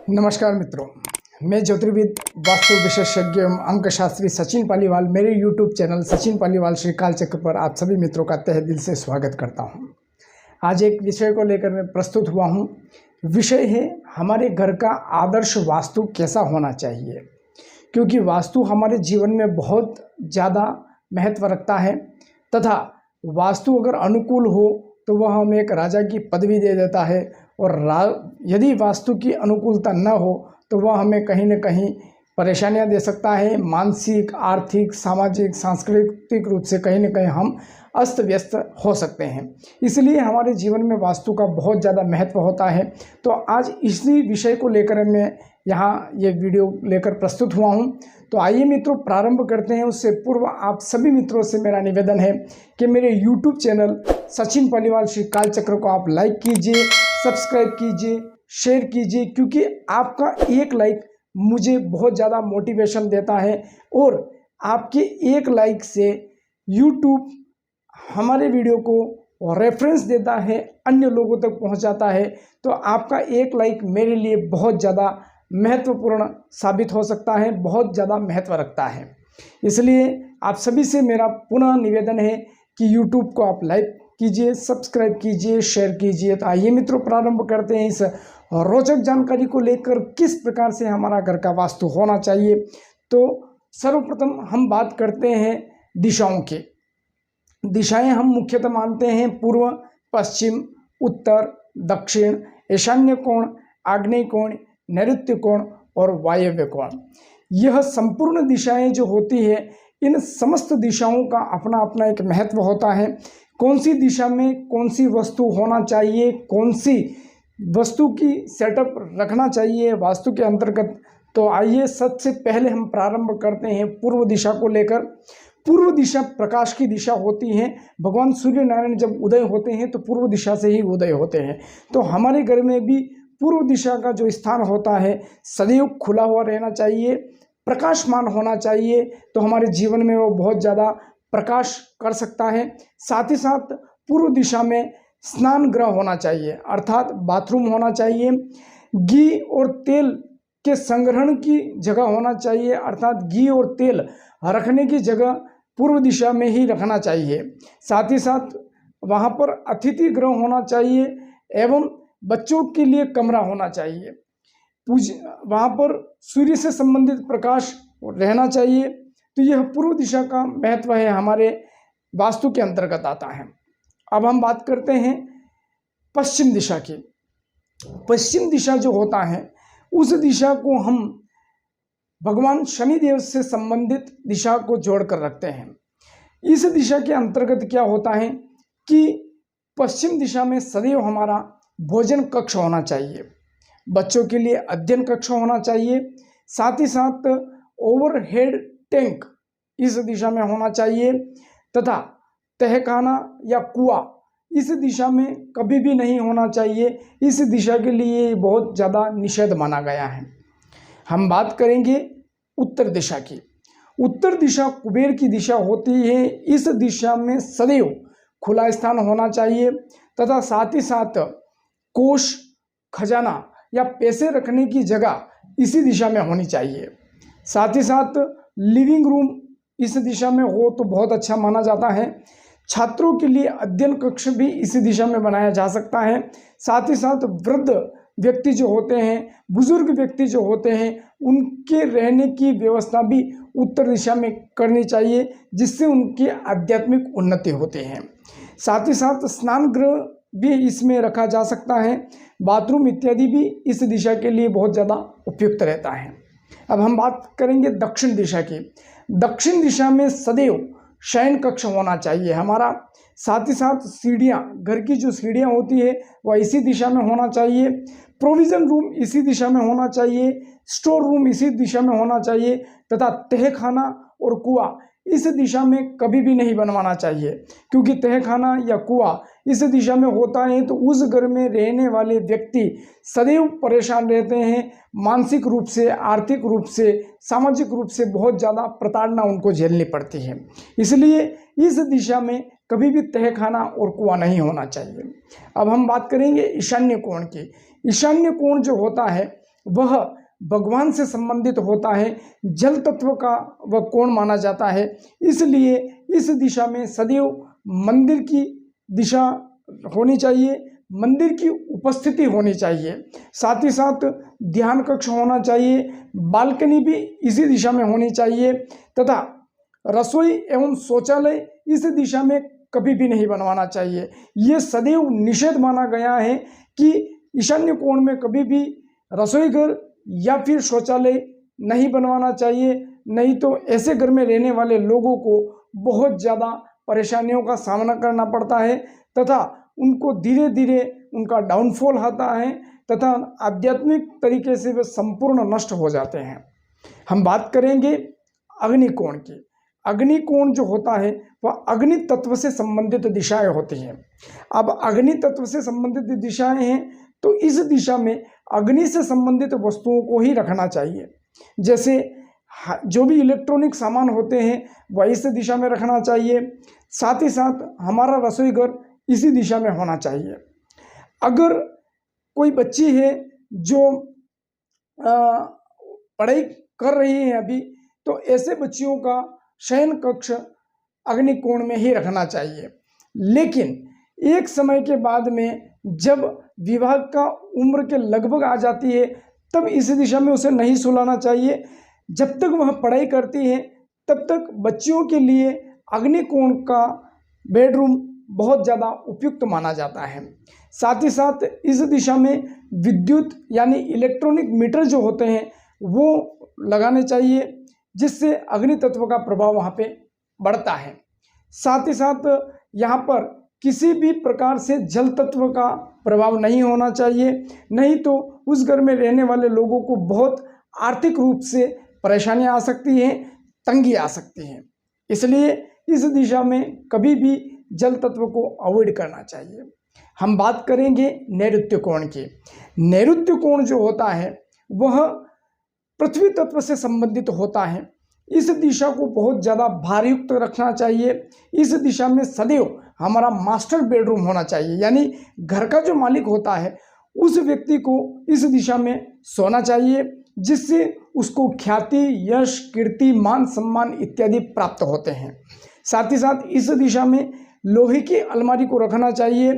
नमस्कार मित्रों, मैं ज्योतिर्विद वास्तु विशेषज्ञ एवं अंकशास्त्री सचिन पालीवाल मेरे YouTube चैनल सचिन पालीवाल श्री कालचक्र पर आप सभी मित्रों का तहे दिल से स्वागत करता हूं। आज एक विषय को लेकर मैं प्रस्तुत हुआ हूं। विषय है हमारे घर का आदर्श वास्तु कैसा होना चाहिए, क्योंकि वास्तु हमारे जीवन में बहुत ज़्यादा महत्व रखता है तथा वास्तु अगर अनुकूल हो तो वह हमें एक राजा की पदवी दे देता है और यदि वास्तु की अनुकूलता न हो तो वह हमें कहीं न कहीं परेशानियां दे सकता है। मानसिक, आर्थिक, सामाजिक, सांस्कृतिक रूप से कहीं न कहीं हम अस्त व्यस्त हो सकते हैं। इसलिए हमारे जीवन में वास्तु का बहुत ज़्यादा महत्व होता है। तो आज इसी विषय को लेकर मैं यहाँ ये वीडियो लेकर प्रस्तुत हुआ हूँ। तो आइए मित्रों, प्रारंभ करते हैं। उससे पूर्व आप सभी मित्रों से मेरा निवेदन है कि मेरे YouTube चैनल सचिन पालीवाल श्री कालचक्र को आप लाइक कीजिए, सब्सक्राइब कीजिए, शेयर कीजिए, क्योंकि आपका एक लाइक मुझे बहुत ज़्यादा मोटिवेशन देता है और आपके एक लाइक से YouTube हमारे वीडियो को रेफरेंस देता है, अन्य लोगों तक पहुंचाता है। तो आपका एक लाइक मेरे लिए बहुत ज़्यादा महत्वपूर्ण साबित हो सकता है, बहुत ज़्यादा महत्व रखता है। इसलिए आप सभी से मेरा पुनः निवेदन है कि YouTube को आप लाइक कीजिए, सब्सक्राइब कीजिए, शेयर कीजिए। तो आइए मित्रों, प्रारंभ करते हैं इस रोचक जानकारी को लेकर, किस प्रकार से हमारा घर का वास्तु होना चाहिए। तो सर्वप्रथम हम बात करते हैं दिशाओं की। दिशाएं हम मुख्यतः मानते हैं पूर्व, पश्चिम, उत्तर, दक्षिण, ईशान्य कोण, आग्नेय कोण, नैऋत्य कोण और वायव्य कोण। यह संपूर्ण दिशाएं जो होती है, इन समस्त दिशाओं का अपना अपना एक महत्व होता है। कौन सी दिशा में कौन सी वस्तु होना चाहिए, कौन सी वस्तु की सेटअप रखना चाहिए वास्तु के अंतर्गत। तो आइए सबसे पहले हम प्रारंभ करते हैं पूर्व दिशा को लेकर। पूर्व दिशा प्रकाश की दिशा होती है। भगवान सूर्य नारायण जब उदय होते हैं तो पूर्व दिशा से ही उदय होते हैं। तो हमारे घर में भी पूर्व दिशा का जो स्थान होता है सदैव खुला हुआ रहना चाहिए, प्रकाशमान होना चाहिए। तो हमारे जीवन में वो बहुत ज़्यादा प्रकाश कर सकता है। साथ ही साथ पूर्व दिशा में स्नान गृह होना चाहिए, अर्थात बाथरूम होना चाहिए। घी और तेल के संग्रहण की जगह होना चाहिए, अर्थात घी और तेल रखने की जगह पूर्व दिशा में ही रखना चाहिए। साथ ही साथ वहाँ पर अतिथि गृह होना चाहिए एवं बच्चों के लिए कमरा होना चाहिए। वहाँ पर सूर्य से संबंधित प्रकाश रहना चाहिए। तो यह पूर्व दिशा का महत्व है, हमारे वास्तु के अंतर्गत आता है। अब हम बात करते हैं पश्चिम दिशा की। पश्चिम दिशा जो होता है, उस दिशा को हम भगवान शनिदेव से संबंधित दिशा को जोड़कर रखते हैं। इस दिशा के अंतर्गत क्या होता है कि पश्चिम दिशा में सदैव हमारा भोजन कक्ष होना चाहिए, बच्चों के लिए अध्ययन कक्ष होना चाहिए। साथ ही साथ ओवरहेड टैंक इस दिशा में होना चाहिए तथा तहखाना या कुआं इस दिशा में कभी भी नहीं होना चाहिए। इस दिशा के लिए बहुत ज़्यादा निषेध माना गया है। हम बात करेंगे उत्तर दिशा की। उत्तर दिशा कुबेर की दिशा होती है। इस दिशा में सदैव खुला स्थान होना चाहिए तथा साथ ही साथ कोष, खजाना या पैसे रखने की जगह इसी दिशा में होनी चाहिए। साथ ही साथ लिविंग रूम इस दिशा में हो तो बहुत अच्छा माना जाता है। छात्रों के लिए अध्ययन कक्ष भी इसी दिशा में बनाया जा सकता है। साथ ही साथ वृद्ध व्यक्ति जो होते हैं, बुजुर्ग व्यक्ति जो होते हैं, उनके रहने की व्यवस्था भी उत्तर दिशा में करनी चाहिए, जिससे उनकी आध्यात्मिक उन्नति होती है। साथ ही साथ स्नान गृह भी इसमें रखा जा सकता है। बाथरूम इत्यादि भी इस दिशा के लिए बहुत ज़्यादा उपयुक्त रहता है। अब हम बात करेंगे दक्षिण दिशा की। दक्षिण दिशा में सदैव शयन कक्ष होना चाहिए हमारा। साथ ही साथ सीढ़ियाँ, घर की जो सीढ़ियाँ होती है वह इसी दिशा में होना चाहिए। प्रोविज़न रूम इसी दिशा में होना चाहिए। स्टोर रूम इसी दिशा में होना चाहिए तथा तहखाना और कुआं इस दिशा में कभी भी नहीं बनवाना चाहिए, क्योंकि तहखाना या कुआं इस दिशा में होता है तो उस घर में रहने वाले व्यक्ति सदैव परेशान रहते हैं। मानसिक रूप से, आर्थिक रूप से, सामाजिक रूप से बहुत ज़्यादा प्रताड़ना उनको झेलनी पड़ती है। इसलिए इस दिशा में कभी भी तहखाना और कुआं नहीं होना चाहिए। अब हम बात करेंगे ईशान्य कोण की। ईशान्य कोण जो होता है वह भगवान से संबंधित होता है, जल तत्व का वह कोण माना जाता है। इसलिए इस दिशा में सदैव मंदिर की दिशा होनी चाहिए, मंदिर की उपस्थिति होनी चाहिए, साथ ही साथ ध्यान कक्ष होना चाहिए, बालकनी भी इसी दिशा में होनी चाहिए तथा रसोई एवं शौचालय इस दिशा में कभी भी नहीं बनवाना चाहिए। ये सदैव निषेध माना गया है कि ईशान्य कोण में कभी भी रसोई घर या फिर शौचालय नहीं बनवाना चाहिए, नहीं तो ऐसे घर में रहने वाले लोगों को बहुत ज़्यादा परेशानियों का सामना करना पड़ता है तथा उनको धीरे धीरे उनका डाउनफॉल आता है तथा आध्यात्मिक तरीके से वे संपूर्ण नष्ट हो जाते हैं। हम बात करेंगे अग्निकोण की। अग्निकोण जो होता है वह अग्नि तत्व से संबंधित दिशाएं होती हैं। अब अग्नि तत्व से संबंधित दिशाएं हैं तो इस दिशा में अग्नि से संबंधित वस्तुओं को ही रखना चाहिए। जैसे जो भी इलेक्ट्रॉनिक सामान होते हैं वह इस दिशा में रखना चाहिए, साथ ही साथ हमारा रसोई घर इसी दिशा में होना चाहिए। अगर कोई बच्ची है जो पढ़ाई कर रही है अभी, तो ऐसे बच्चियों का शयन कक्ष अग्निकोण में ही रखना चाहिए। लेकिन एक समय के बाद में जब विवाह का उम्र के लगभग आ जाती है तब इस दिशा में उसे नहीं सुलाना चाहिए। जब तक वह पढ़ाई करती है तब तक बच्चियों के लिए अग्निकोण का बेडरूम बहुत ज़्यादा उपयुक्त माना जाता है। साथ ही साथ इस दिशा में विद्युत यानी इलेक्ट्रॉनिक मीटर जो होते हैं वो लगाने चाहिए, जिससे अग्नि तत्व का प्रभाव वहाँ पे बढ़ता है। साथ ही साथ यहाँ पर किसी भी प्रकार से जल तत्व का प्रभाव नहीं होना चाहिए, नहीं तो उस घर में रहने वाले लोगों को बहुत आर्थिक रूप से परेशानियाँ आ सकती हैं, तंगी आ सकती हैं। इसलिए इस दिशा में कभी भी जल तत्व को अवॉइड करना चाहिए। हम बात करेंगे नैऋत्य कोण की। नैऋत्य कोण जो होता है वह पृथ्वी तत्व से संबंधित होता है। इस दिशा को बहुत ज़्यादा भारयुक्त रखना चाहिए। इस दिशा में सदैव हमारा मास्टर बेडरूम होना चाहिए, यानी घर का जो मालिक होता है उस व्यक्ति को इस दिशा में सोना चाहिए, जिससे उसको ख्याति, यश, कीर्ति, मान सम्मान इत्यादि प्राप्त होते हैं। साथ ही साथ इस दिशा में लोहे की अलमारी को रखना चाहिए,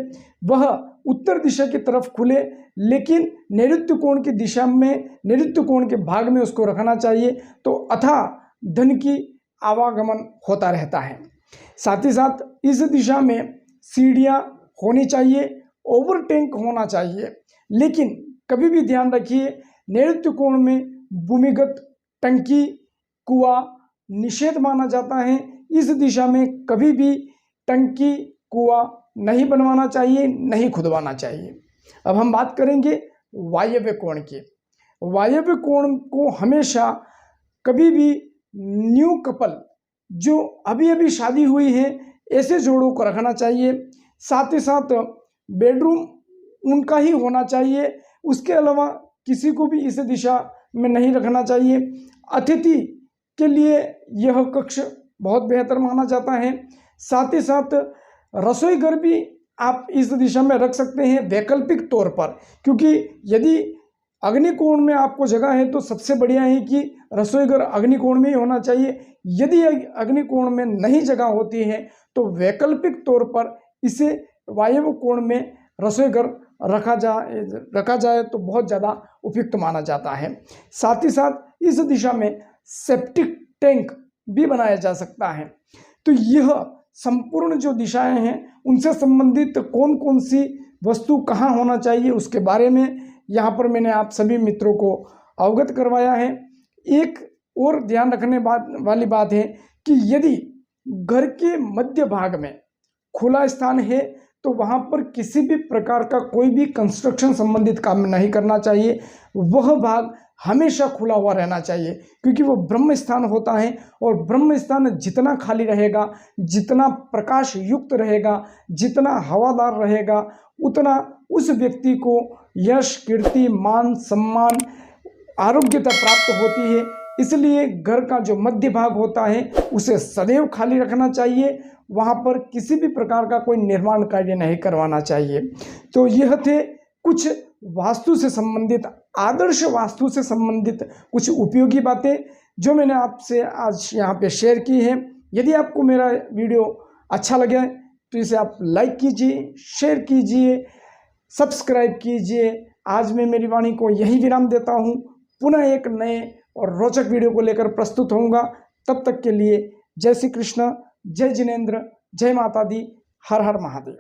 वह उत्तर दिशा की तरफ खुले, लेकिन नैऋत्य कोण की दिशा में, नैऋत्य कोण के भाग में उसको रखना चाहिए, तो अथाह धन की आवागमन होता रहता है। साथ ही साथ इस दिशा में सीढ़ियाँ होनी चाहिए, ओवर टैंक होना चाहिए, लेकिन कभी भी ध्यान रखिए नैऋत्य कोण में भूमिगत टंकी, कुआं निषेध माना जाता है। इस दिशा में कभी भी टंकी, कुआं नहीं बनवाना चाहिए, नहीं खुदवाना चाहिए। अब हम बात करेंगे वायव्य कोण की। वायव्य कोण को हमेशा कभी भी न्यू कपल जो अभी अभी शादी हुई है ऐसे जोड़ों को रखना चाहिए। साथ ही साथ बेडरूम उनका ही होना चाहिए, उसके अलावा किसी को भी इस दिशा में नहीं रखना चाहिए। अतिथि के लिए यह कक्ष बहुत बेहतर माना जाता है। साथ ही साथ रसोई घर भी आप इस दिशा में रख सकते हैं वैकल्पिक तौर पर, क्योंकि यदि अग्निकोण में आपको जगह है तो सबसे बढ़िया है कि रसोई घर अग्निकोण में ही होना चाहिए। यदि अग्निकोण में नहीं जगह होती है तो वैकल्पिक तौर पर इसे वायव्य कोण में रसोई घर रखा जाए तो बहुत ज़्यादा उपयुक्त माना जाता है। साथ ही साथ इस दिशा में सेप्टिक टैंक भी बनाया जा सकता है। तो यह संपूर्ण जो दिशाएं हैं उनसे संबंधित कौन कौन सी वस्तु कहाँ होना चाहिए उसके बारे में यहाँ पर मैंने आप सभी मित्रों को अवगत करवाया है। एक और ध्यान रखने वाली बात है कि यदि घर के मध्य भाग में खुला स्थान है तो वहाँ पर किसी भी प्रकार का कोई भी कंस्ट्रक्शन संबंधित काम नहीं करना चाहिए। वह भाग हमेशा खुला हुआ रहना चाहिए, क्योंकि वो ब्रह्म स्थान होता है और ब्रह्म स्थान जितना खाली रहेगा, जितना प्रकाश युक्त रहेगा, जितना हवादार रहेगा, उतना उस व्यक्ति को यश, कीर्ति, मान सम्मान, आरोग्यता प्राप्त होती है। इसलिए घर का जो मध्य भाग होता है उसे सदैव खाली रखना चाहिए, वहाँ पर किसी भी प्रकार का कोई निर्माण कार्य नहीं करवाना चाहिए। तो यह थे कुछ वास्तु से संबंधित आदर्श वास्तु से संबंधित कुछ उपयोगी बातें जो मैंने आपसे आज यहाँ पे शेयर की है। यदि आपको मेरा वीडियो अच्छा लगे तो इसे आप लाइक कीजिए, शेयर कीजिए, सब्सक्राइब कीजिए। आज मैं मेरी वाणी को यही विराम देता हूँ। पुनः एक नए और रोचक वीडियो को लेकर प्रस्तुत होऊंगा। तब तक के लिए जय श्री कृष्ण, जय जिनेंद्र, जय माता दी, हर हर महादेव।